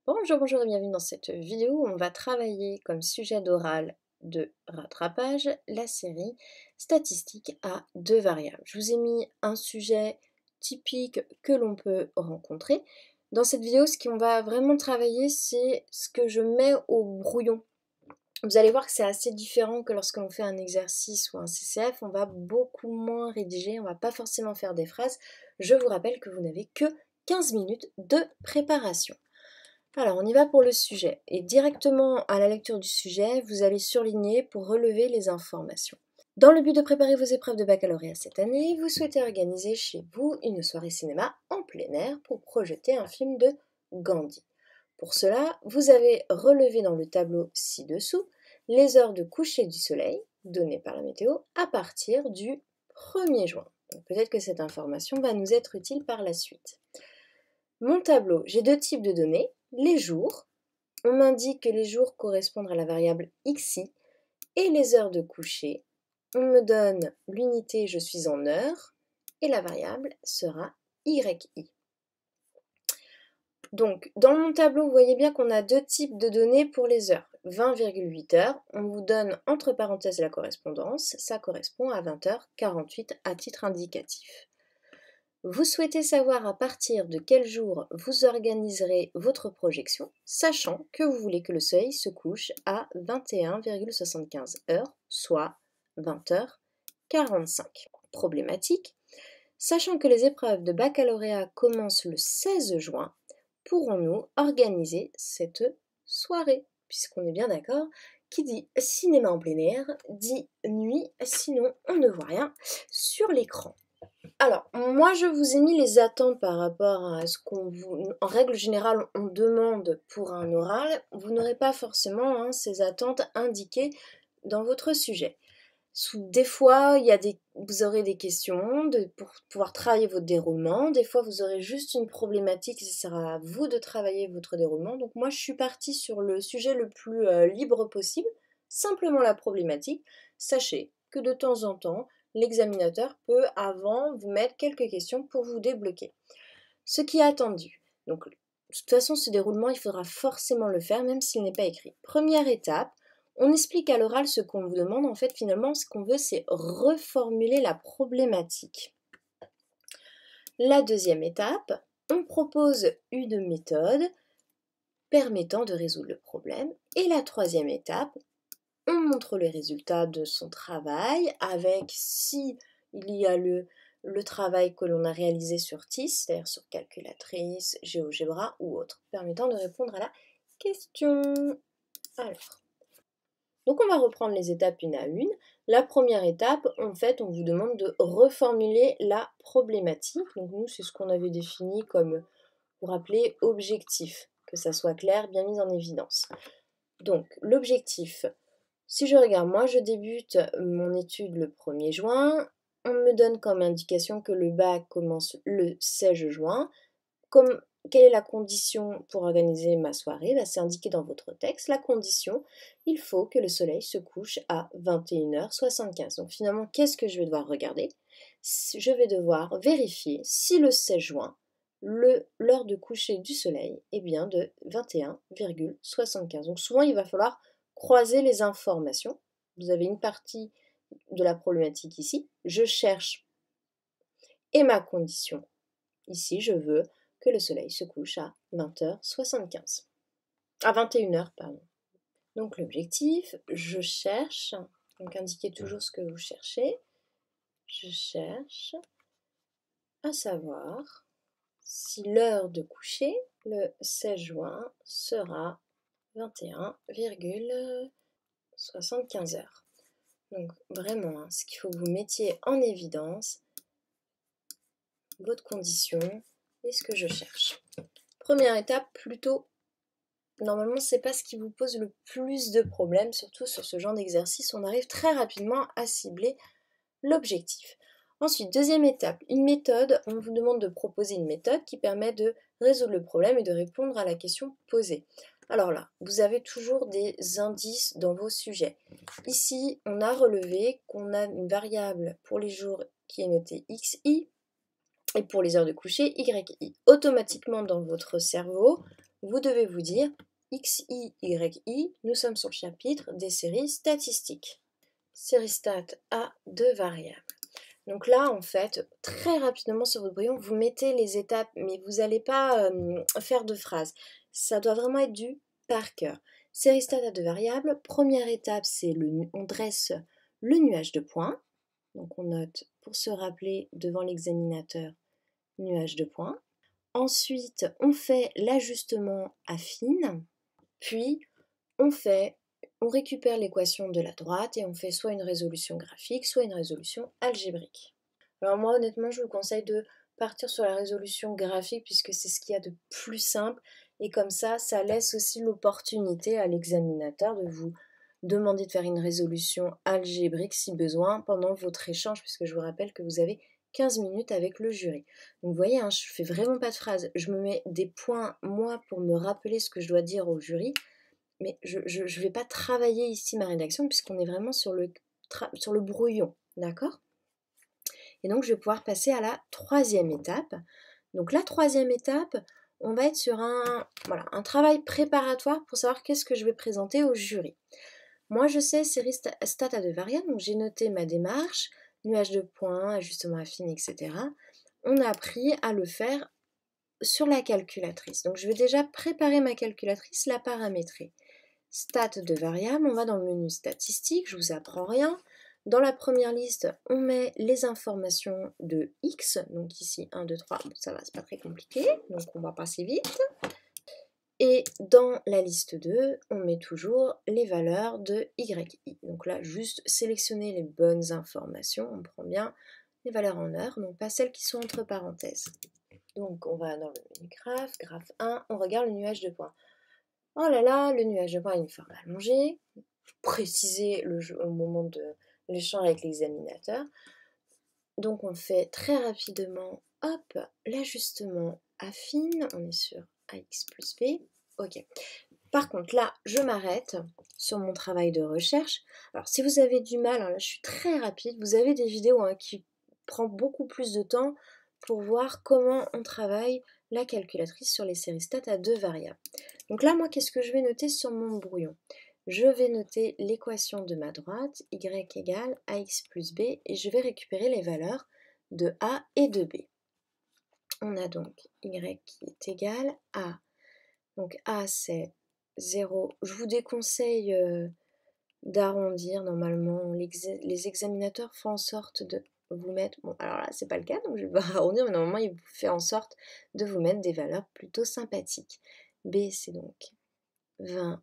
Bonjour et bienvenue dans cette vidéo où on va travailler comme sujet d'oral de rattrapage la série statistique à deux variables. Je vous ai mis un sujet typique que l'on peut rencontrer. Dans cette vidéo, ce qu'on va vraiment travailler, c'est ce que je mets au brouillon. Vous allez voir que c'est assez différent que lorsque l'on fait un exercice ou un CCF, on va beaucoup moins rédiger, on ne va pas forcément faire des phrases. Je vous rappelle que vous n'avez que 15 minutes de préparation. Alors, on y va pour le sujet. Et directement à la lecture du sujet, vous allez surligner pour relever les informations. Dans le but de préparer vos épreuves de baccalauréat cette année, vous souhaitez organiser chez vous une soirée cinéma en plein air pour projeter un film de Gandhi. Pour cela, vous avez relevé dans le tableau ci-dessous les heures de coucher du soleil données par la météo à partir du 1er juin. Peut-être que cette information va nous être utile par la suite. Mon tableau, j'ai deux types de données. Les jours, on m'indique que les jours correspondent à la variable xi, et les heures de coucher, on me donne l'unité je suis en heures, et la variable sera yi. Donc, dans mon tableau, vous voyez bien qu'on a deux types de données pour les heures. 20,8 heures, on vous donne entre parenthèses la correspondance, ça correspond à 20h48 à titre indicatif. Vous souhaitez savoir à partir de quel jour vous organiserez votre projection, sachant que vous voulez que le soleil se couche à 21,75 heures, soit 20h45. Problématique. Sachant que les épreuves de baccalauréat commencent le 16 juin, pourrons-nous organiser cette soirée? Puisqu'on est bien d'accord, qui dit cinéma en plein air dit nuit, sinon on ne voit rien sur l'écran. Alors, moi je vous ai mis les attentes par rapport à ce qu'on vous... En règle générale, on demande pour un oral. Vous n'aurez pas forcément ces attentes indiquées dans votre sujet. Des fois, vous aurez des questions pour pouvoir travailler votre déroulement. Des fois, vous aurez juste une problématique et ce sera à vous de travailler votre déroulement. Donc moi, je suis partie sur le sujet le plus libre possible, simplement la problématique. Sachez que de temps en temps, l'examinateur peut avant vous mettre quelques questions pour vous débloquer. Ce qui est attendu. Donc, de toute façon, ce déroulement, il faudra forcément le faire, même s'il n'est pas écrit. Première étape, on explique à l'oral ce qu'on vous demande. En fait, finalement, ce qu'on veut, c'est reformuler la problématique. La deuxième étape, on propose une méthode permettant de résoudre le problème. Et la troisième étape, on montre les résultats de son travail avec, si il y a le travail que l'on a réalisé sur TIS, c'est-à-dire sur calculatrice, GeoGebra ou autre, permettant de répondre à la question. Alors, donc on va reprendre les étapes une à une. La première étape, en fait, on vous demande de reformuler la problématique. Donc nous, c'est ce qu'on avait défini comme, pour appeler objectif, que ça soit clair, bien mis en évidence. Donc l'objectif, si je regarde, moi je débute mon étude le 1er juin, on me donne comme indication que le bac commence le 16 juin. Quelle est la condition pour organiser ma soirée? C'est indiqué dans votre texte. La condition, il faut que le soleil se couche à 21h75. Donc finalement, qu'est-ce que je vais devoir regarder? Je vais devoir vérifier si le 16 juin, l'heure de coucher du soleil est bien de 21,75. Donc souvent, il va falloir croiser les informations. Vous avez une partie de la problématique ici. Je cherche et ma condition. Ici, je veux que le soleil se couche à 20h75. À 21h, pardon. Donc l'objectif, je cherche, donc indiquez toujours ce que vous cherchez. Je cherche à savoir si l'heure de coucher, le 16 juin, sera 21,75 heures. Donc vraiment, ce qu'il faut que vous mettiez en évidence, votre condition et ce que je cherche. Première étape, plutôt, normalement c'est pas ce qui vous pose le plus de problèmes, surtout sur ce genre d'exercice, on arrive très rapidement à cibler l'objectif. Ensuite, deuxième étape, une méthode, on vous demande de proposer une méthode qui permet de résoudre le problème et de répondre à la question posée. Alors là, vous avez toujours des indices dans vos sujets. Ici, on a relevé qu'on a une variable pour les jours qui est notée xi, Et pour les heures de coucher, YI. Automatiquement dans votre cerveau, vous devez vous dire XI, YI, nous sommes sur le chapitre des séries statistiques. Série stat à 2 variables. Donc là, en fait, très rapidement sur votre brouillon, vous mettez les étapes, mais vous n'allez pas faire de phrases. Ça doit vraiment être du par cœur. Série stat à 2 variables. Première étape, c'est on dresse le nuage de points. Donc on note, pour se rappeler devant l'examinateur, nuage de points. Ensuite, on fait l'ajustement affine. Puis, on récupère l'équation de la droite et on fait soit une résolution graphique, soit une résolution algébrique. Alors moi, honnêtement, je vous conseille de partir sur la résolution graphique puisque c'est ce qu'il y a de plus simple. Et comme ça laisse aussi l'opportunité à l'examinateur de vous demander de faire une résolution algébrique si besoin pendant votre échange, puisque je vous rappelle que vous avez 15 minutes avec le jury. Donc vous voyez, hein, je ne fais vraiment pas de phrase. Je me mets des points, moi, pour me rappeler ce que je dois dire au jury. Mais je ne vais pas travailler ici ma rédaction puisqu'on est vraiment sur le brouillon, d'accord? Et donc je vais pouvoir passer à la troisième étape. Donc la troisième étape, on va être sur un travail préparatoire pour savoir qu'est-ce que je vais présenter au jury. Moi je sais série stat à 2 variables, donc j'ai noté ma démarche, nuage de points, ajustement affine, etc. On a appris à le faire sur la calculatrice. Donc je vais déjà préparer ma calculatrice, la paramétrer. Stat de variables, on va dans le menu statistique, je vous apprends rien. Dans la première liste, on met les informations de X, donc ici 1, 2, 3, bon, ça va, c'est pas très compliqué, donc on va passer vite. Et dans la liste 2, on met toujours les valeurs de YI. Donc là, juste sélectionner les bonnes informations, on prend bien les valeurs en heures, donc pas celles qui sont entre parenthèses. Donc on va dans le menu graphe 1, on regarde le nuage de points. Oh là là, le nuage de points a une forme allongée. Préciser au moment de l'échange avec l'examinateur. Donc on fait très rapidement, hop, l'ajustement affine. On est sur AX plus B. Ok. Par contre, là, je m'arrête sur mon travail de recherche. Alors, si vous avez du mal, hein, là, je suis très rapide. Vous avez des vidéos qui prennent beaucoup plus de temps pour voir comment on travaille la calculatrice sur les séries stat à 2 variables. Donc là, moi, qu'est-ce que je vais noter sur mon brouillon? Je vais noter l'équation de ma droite, y égale ax plus b, et je vais récupérer les valeurs de a et de b. On a donc y qui est égal à, donc a c'est 0. Je vous déconseille d'arrondir normalement. Les examinateurs font en sorte de vous mettre, bon alors là c'est pas le cas donc je vais pas arrondir, mais normalement il vous fait en sorte de vous mettre des valeurs plutôt sympathiques. B c'est donc 20,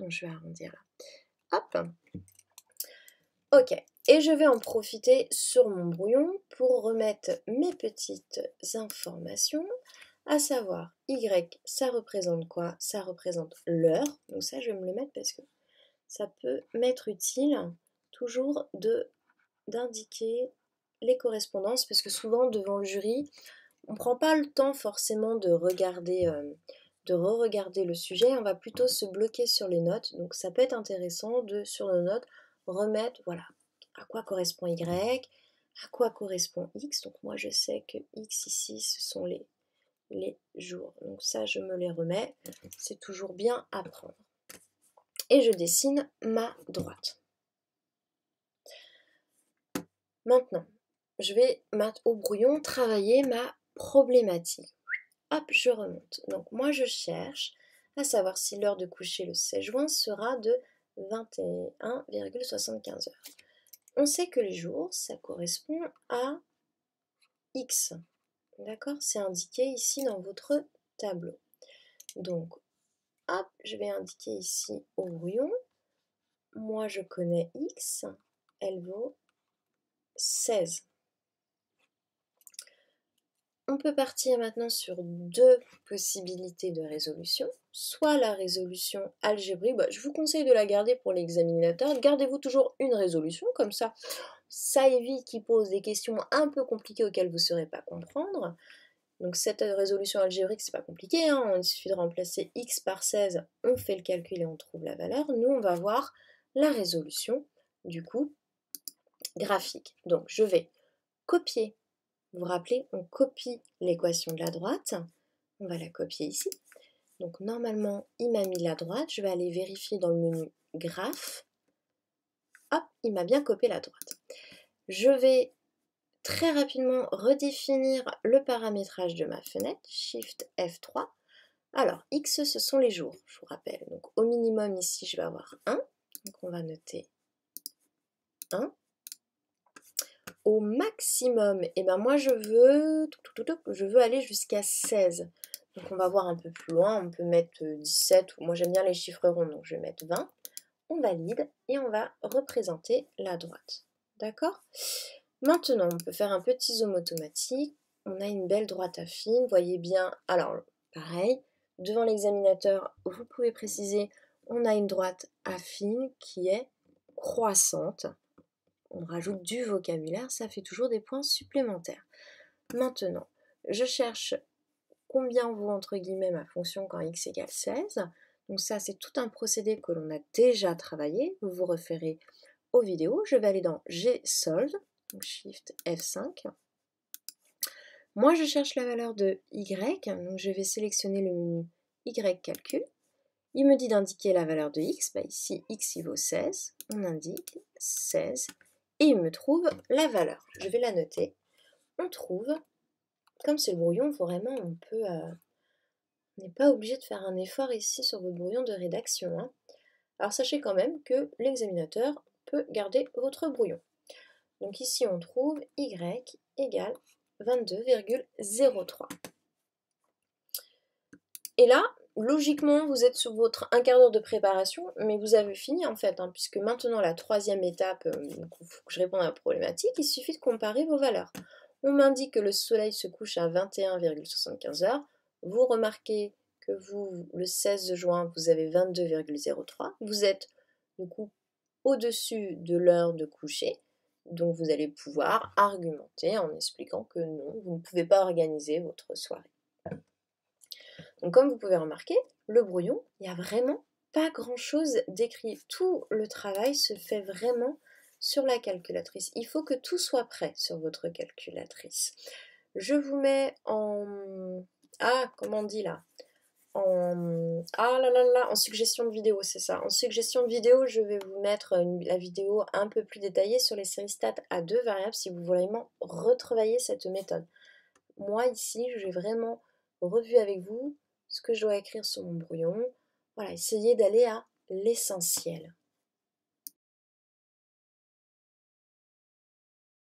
donc je vais arrondir là. Hop. Ok, et je vais en profiter sur mon brouillon pour remettre mes petites informations, à savoir Y, ça représente quoi? Ça représente l'heure, donc ça je vais me le mettre parce que ça peut m'être utile toujours d'indiquer les correspondances, parce que souvent devant le jury, on ne prend pas le temps forcément de regarder, de re-regarder le sujet, on va plutôt se bloquer sur les notes, donc ça peut être intéressant de, sur nos notes, remettre, voilà, à quoi correspond Y, à quoi correspond X, donc moi je sais que X ici, ce sont les jours, donc ça je me les remets, c'est toujours bien à prendre. Et je dessine ma droite. Maintenant, je vais au brouillon travailler ma problématique. Hop, je remonte. Donc moi je cherche à savoir si l'heure de coucher le 16 juin sera de 21,75 heures. On sait que les jours, ça correspond à X. D'accord? C'est indiqué ici dans votre tableau. Donc, hop, je vais indiquer ici au brouillon. Moi je connais X, elle vaut 16. On peut partir maintenant sur deux possibilités de résolution. Soit la résolution algébrique, je vous conseille de la garder pour l'examinateur. Gardez-vous toujours une résolution, comme ça évite qu'il pose des questions un peu compliquées auxquelles vous ne saurez pas comprendre. Donc cette résolution algébrique, c'est pas compliqué, hein. Il suffit de remplacer x par 16, on fait le calcul et on trouve la valeur. Nous, on va voir la résolution, du coup, graphique. Donc je vais copier. Vous vous rappelez, on copie l'équation de la droite. On va la copier ici. Donc normalement, il m'a mis la droite. Je vais aller vérifier dans le menu graphe. Hop, il m'a bien copié la droite. Je vais très rapidement redéfinir le paramétrage de ma fenêtre. Shift F3. Alors, X, ce sont les jours, je vous rappelle. Donc au minimum ici, je vais avoir 1. Donc on va noter 1. Au maximum, moi je veux aller jusqu'à 16. Donc on va voir un peu plus loin, on peut mettre 17, ou moi j'aime bien les chiffres ronds, donc je vais mettre 20. On valide et on va représenter la droite. D'accord? Maintenant, on peut faire un petit zoom automatique. On a une belle droite affine, vous voyez bien. Alors, pareil, devant l'examinateur, vous pouvez préciser, on a une droite affine qui est croissante. On rajoute du vocabulaire, ça fait toujours des points supplémentaires. Maintenant, je cherche combien vaut entre guillemets ma fonction quand x égale 16. Donc ça, c'est tout un procédé que l'on a déjà travaillé. Vous vous référez aux vidéos. Je vais aller dans Gsolve, donc Shift F5. Moi, je cherche la valeur de y, donc je vais sélectionner le menu y calcul. Il me dit d'indiquer la valeur de x. Ici, x il vaut 16. On indique 16. Et il me trouve la valeur. Je vais la noter. On trouve, comme c'est le brouillon, vraiment, on n'est pas obligé de faire un effort ici sur votre brouillon de rédaction. Hein. Alors sachez quand même que l'examinateur peut garder votre brouillon. Donc ici, on trouve y égale 22,03. Et là, logiquement, vous êtes sur votre 1/4 d'heure de préparation, mais vous avez fini en fait, hein, puisque maintenant la troisième étape, il faut que je réponde à la problématique, il suffit de comparer vos valeurs. On m'indique que le soleil se couche à 21,75 heures. Vous remarquez que vous, le 16 juin, vous avez 22,03. Vous êtes du coup au-dessus de l'heure de coucher. Donc vous allez pouvoir argumenter en expliquant que non, vous ne pouvez pas organiser votre soirée. Donc comme vous pouvez remarquer, le brouillon, il n'y a vraiment pas grand-chose d'écrit. Tout le travail se fait vraiment sur la calculatrice. Il faut que tout soit prêt sur votre calculatrice. Je vous mets en... Ah, comment on dit là? En suggestion de vidéo, c'est ça. En suggestion de vidéo, je vais vous mettre la vidéo un peu plus détaillée sur les séries stats à 2 variables si vous voulez vraiment retravailler cette méthode. Moi, ici, j'ai vraiment revu avec vous ce que je dois écrire sur mon brouillon. Voilà, essayez d'aller à l'essentiel.